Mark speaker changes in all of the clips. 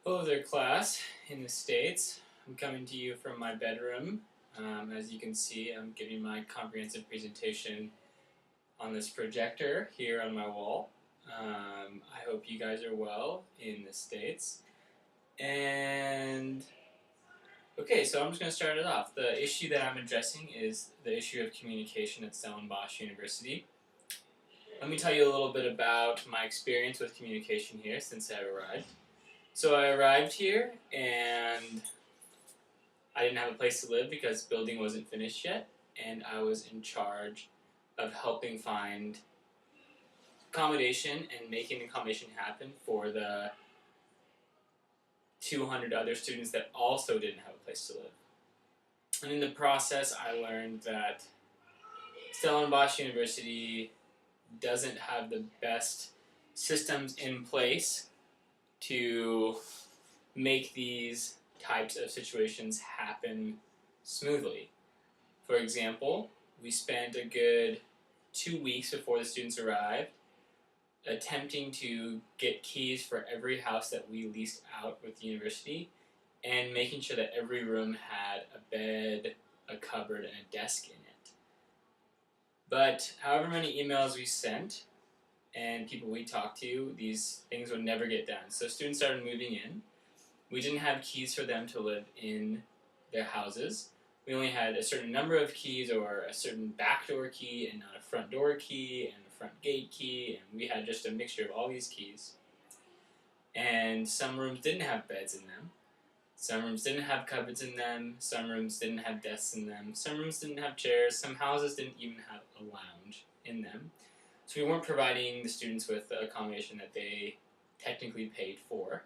Speaker 1: Hello there, class in the States. I'm coming to you from my bedroom. As you can see, I'm giving my comprehensive presentation on this projector here on my wall. I hope you guys are well in the States. And okay, so I'm just going to start it off. The issue that I'm addressing is the issue of communication at Stellenbosch University. Let me tell you a little bit about my experience with communication here since I arrived. So I arrived here and I didn't have a place to live because the building wasn't finished yet, and I was in charge of helping find accommodation and making accommodation happen for the 200 other students that also didn't have a place to live. And in the process, I learned that Stellenbosch University doesn't have the best systems in place to make these types of situations happen smoothly. For example, we spent a good 2 weeks before the students arrived attempting to get keys for every house that we leased out with the university and making sure that every room had a bed, a cupboard, and a desk in it. But however many emails we sent and people we talked to, these things would never get done. So students started moving in. We didn't have keys for them to live in their houses. We only had a certain number of keys, or a certain backdoor key and not a front door key and a front gate key, and we had just a mixture of all these keys. And some rooms didn't have beds in them. Some rooms didn't have cupboards in them. Some rooms didn't have desks in them. Some rooms didn't have chairs. Some houses didn't even have a lounge in them. So we weren't providing the students with the accommodation that they technically paid for.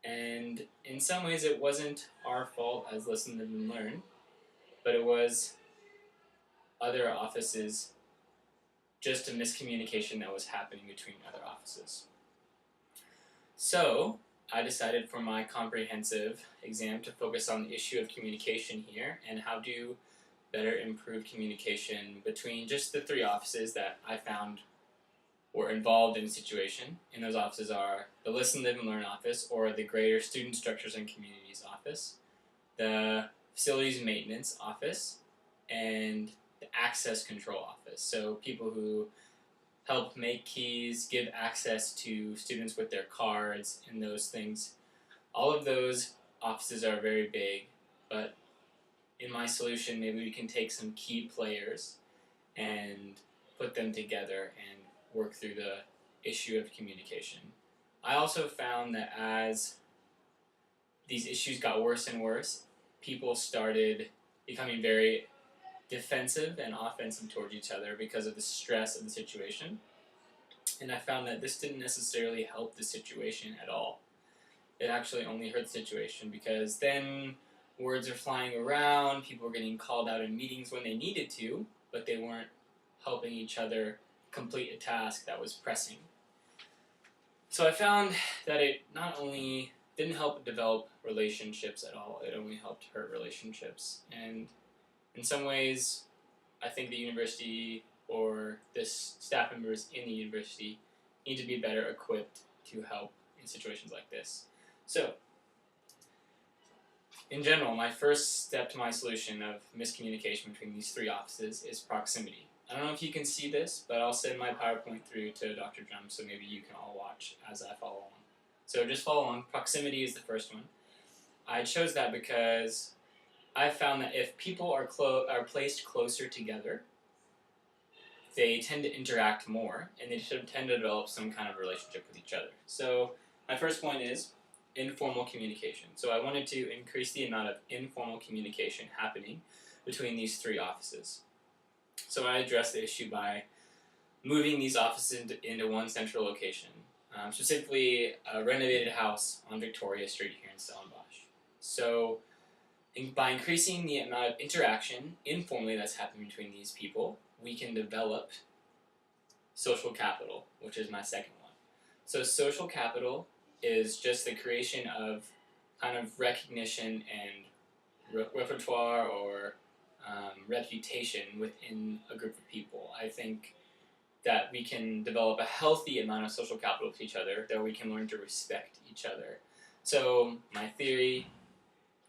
Speaker 1: And in some ways it wasn't our fault as Listen, Live, and Learn, but it was other offices, just a miscommunication that was happening between other offices. So I decided for my comprehensive exam to focus on the issue of communication here and how to better improve communication between just the three offices that I found were involved in the situation. And those offices are the Listen, Live, and Learn office, or the Greater Student Structures and Communities office, the Facilities Maintenance office, and the Access Control office. So people who help make keys, give access to students with their cards, and those things. All of those offices are very big, but in my solution, maybe we can take some key players and put them together and work through the issue of communication. I also found that as these issues got worse and worse, people started becoming very defensive and offensive towards each other because of the stress of the situation. And I found that this didn't necessarily help the situation at all. It actually only hurt the situation because then words are flying around, people were getting called out in meetings when they needed to, but they weren't helping each other complete a task that was pressing. So I found that it not only didn't help develop relationships at all, it only helped hurt relationships. And in some ways, I think the university or this staff members in the university need to be better equipped to help in situations like this. So, in general, my first step to my solution of miscommunication between these three offices is proximity. I don't know if you can see this, but I'll send my PowerPoint through to Dr. Jum so maybe you can all watch as I follow along. So just follow along. Proximity is the first one. I chose that because I found that if people are placed closer together, they tend to interact more, and they tend to develop some kind of relationship with each other. So my first point is informal communication. So I wanted to increase the amount of informal communication happening between these three offices. So I addressed the issue by moving these offices into one central location, specifically a renovated house on Victoria Street here in Stellenbosch. So by increasing the amount of interaction informally that's happening between these people, we can develop social capital, which is my second one. So social capital is just the creation of kind of recognition and repertoire or reputation within a group of people. I think that we can develop a healthy amount of social capital with each other, that we can learn to respect each other. So my theory,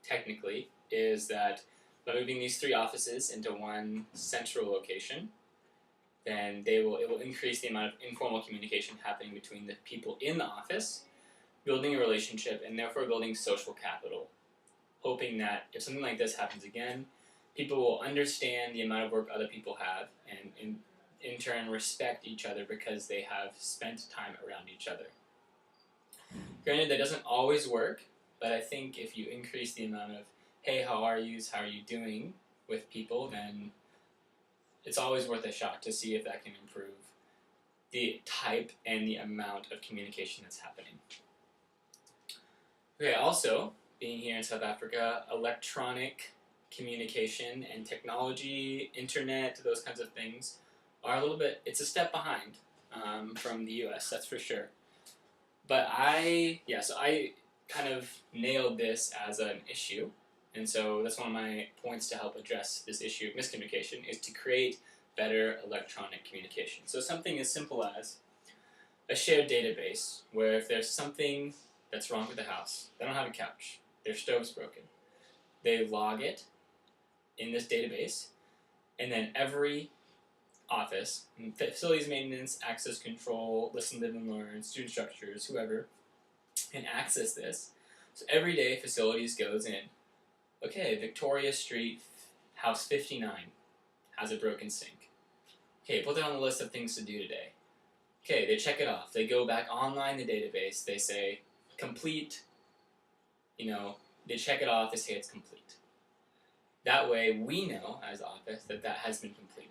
Speaker 1: technically, is that by moving these 3 offices into one central location, then it will increase the amount of informal communication happening between the people in the office, building a relationship, and therefore building social capital, hoping that if something like this happens again, people will understand the amount of work other people have, and in turn respect each other because they have spent time around each other. Granted, that doesn't always work, but I think if you increase the amount of, hey, how are you doing with people, then it's always worth a shot to see if that can improve the type and the amount of communication that's happening. Okay, also, being here in South Africa, electronic communication and technology, internet, those kinds of things are it's a step behind from the US, that's for sure. But I kind of nailed this as an issue, and so that's one of my points to help address this issue of miscommunication, is to create better electronic communication. So something as simple as a shared database where if there's something that's wrong with the house, they don't have a couch, their stove's broken, they log it in this database, and then every office, facilities maintenance, access control, listen, live, and learn, student structures, whoever, can access this. So every day, facilities goes in. Okay, Victoria Street, house 59, has a broken sink. Okay, put that on the list of things to do today. Okay, they check it off. They go back online the database. They say, complete. They check it off. They say it's complete. That way, we know, as office, that has been completed.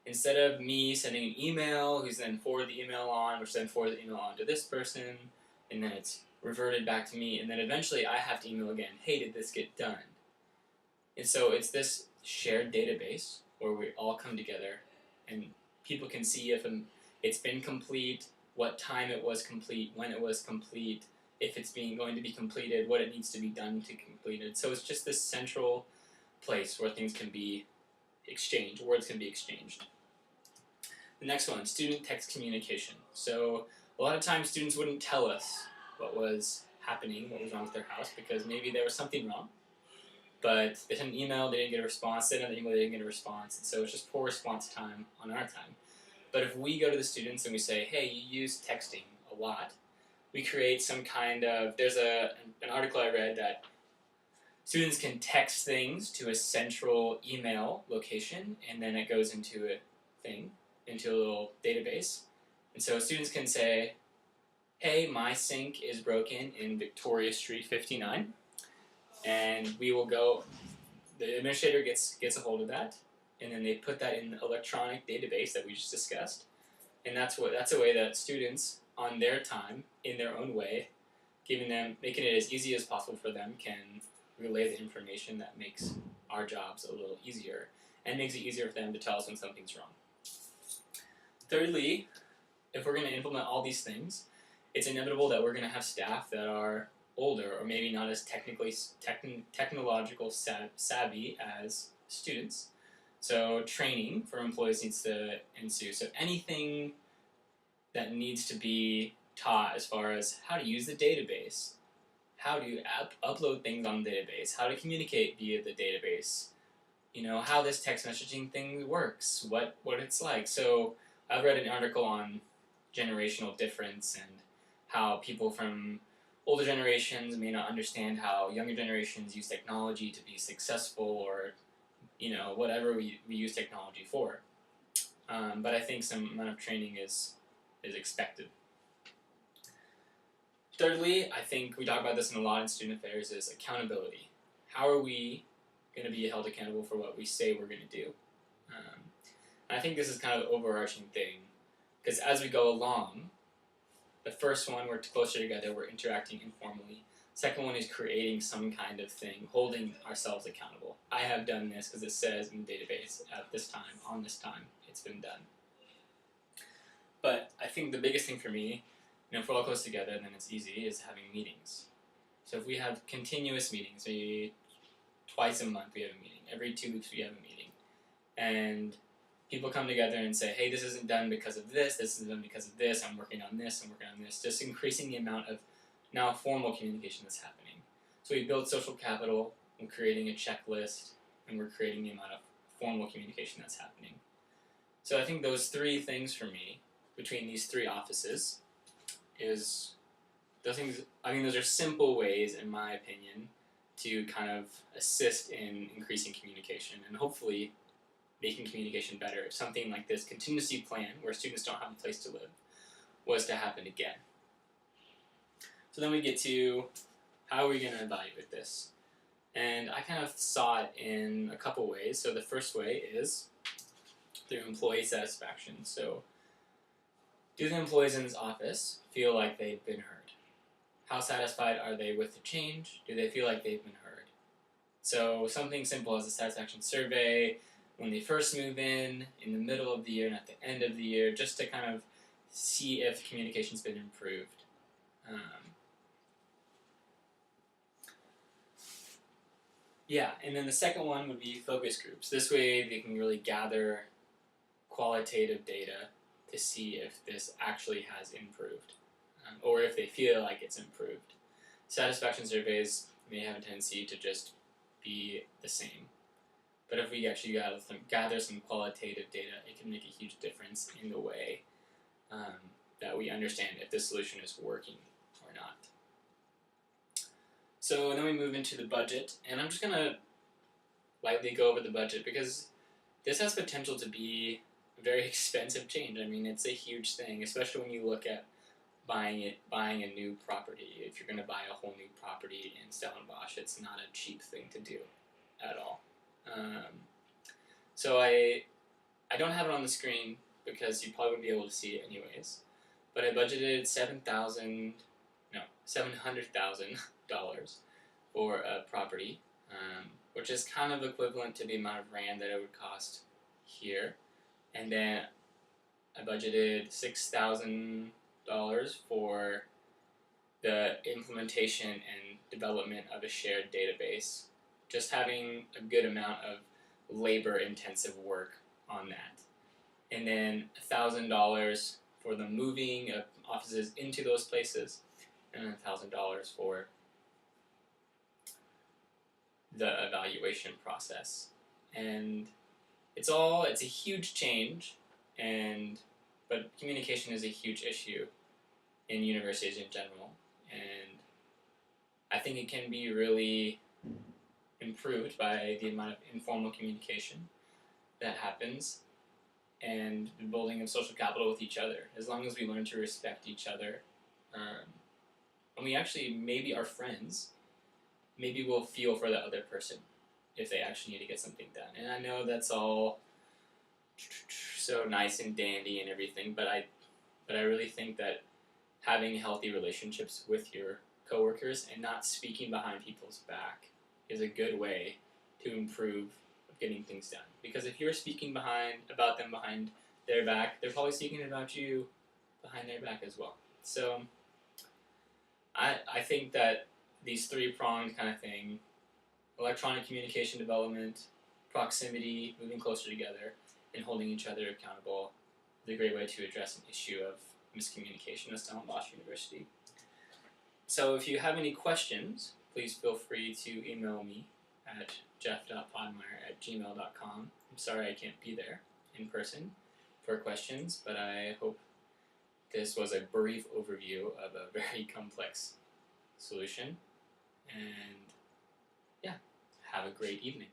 Speaker 1: Instead of me sending an email, who's then forward the email on, which then forward the email on to this person, and then it's reverted back to me, and then eventually I have to email again, hey, did this get done? And so it's this shared database where we all come together, and people can see if it's been complete, what time it was complete, when it was complete, if it's going to be completed, what it needs to be done to complete it. So it's just this central place where things can be exchanged, words can be exchanged. The next one, student text communication. So a lot of times students wouldn't tell us what was happening, what was wrong with their house, because maybe there was something wrong. But they sent an email, they didn't get a response, they sent an email, they didn't get a response, and so it's just poor response time on our time. But if we go to the students and we say, hey, you use texting a lot, we create some kind of, there's an article I read that students can text things to a central email location, and then it goes into a little database. And so students can say, hey, my sink is broken in Victoria Street 59, and we will go, the administrator gets a hold of that, and then they put that in the electronic database that we just discussed, and that's a way that students, on their time, in their own way, making it as easy as possible for them, can relay the information that makes our jobs a little easier, and makes it easier for them to tell us when something's wrong. Thirdly, if we're going to implement all these things, it's inevitable that we're going to have staff that are older or maybe not as technological savvy as students. So training for employees needs to ensue. So anything that needs to be taught as far as how to use the database, how to upload things on the database, how to communicate via the database, how this text messaging thing works, what it's like. So I've read an article on generational difference and how people from older generations may not understand how younger generations use technology to be successful, or whatever we use technology for. But I think some amount of training is expected. Thirdly, I think we talk about this a lot in student affairs, is accountability. How are we going to be held accountable for what we say we're going to do? And I think this is kind of the overarching thing, because as we go along, the first one, we're closer together, we're interacting informally. Second one is creating some kind of thing, holding ourselves accountable. I have done this because it says in the database at this time, on this time, it's been done. But I think the biggest thing for me, if we're all close together, then it's easy, is having meetings. So if we have continuous meetings, maybe twice a month we have a meeting, every 2 weeks we have a meeting, and people come together and say, hey, this isn't done because of this isn't done because of this, I'm working on this, just increasing the amount of now formal communication that's happening. So we build social capital, we're creating a checklist, and we're creating the amount of formal communication that's happening. So I think those three things for me, between these three offices, is those things. I mean, those are simple ways, in my opinion, to kind of assist in increasing communication and hopefully making communication better if something like this contingency plan, where students don't have a place to live, was to happen again. So then we get to, how are we going to evaluate this? And I kind of saw it in a couple ways. So the first way is through employee satisfaction. So do the employees in this office feel like they've been heard? How satisfied are they with the change? Do they feel like they've been heard? So something simple as a satisfaction survey when they first move in the middle of the year, and at the end of the year, just to kind of see if communication's been improved. Yeah, and then the second one would be focus groups. This way they can really gather qualitative data to see if this actually has improved, or if they feel like it's improved. Satisfaction surveys may have a tendency to just be the same. But if we actually gather some qualitative data, it can make a huge difference in the way that we understand if the solution is working or not. So then we move into the budget, and I'm just going to lightly go over the budget because this has potential to be a very expensive change. I mean, it's a huge thing, especially when you look at buying a new property. If you're going to buy a whole new property in Stellenbosch, it's not a cheap thing to do at all. So I don't have it on the screen because you probably wouldn't be able to see it anyways. But I budgeted $700,000 for a property, which is kind of equivalent to the amount of rand that it would cost here. And then I budgeted $6,000 for the implementation and development of a shared database. Just having a good amount of labor-intensive work on that. And then $1,000 for the moving of offices into those places, and $1,000 for the evaluation process. And it's a huge change, but communication is a huge issue in universities in general, and I think it can be really improved by the amount of informal communication that happens and the building of social capital with each other. As long as we learn to respect each other, and we actually maybe are friends, maybe we'll feel for the other person if they actually need to get something done. And I know that's all so nice and dandy and everything, but I really think that having healthy relationships with your coworkers and not speaking behind people's back is a good way to improve getting things done. Because if you're speaking about them behind their back, they're probably speaking about you behind their back as well. So I think that these three-pronged kind of thing, electronic communication development, proximity, moving closer together, and holding each other accountable is a great way to address an issue of miscommunication at Stellenbosch University. So if you have any questions, please feel free to email me at jeff.podmeyer@gmail.com. I'm sorry I can't be there in person for questions, but I hope this was a brief overview of a very complex solution. And yeah, have a great evening.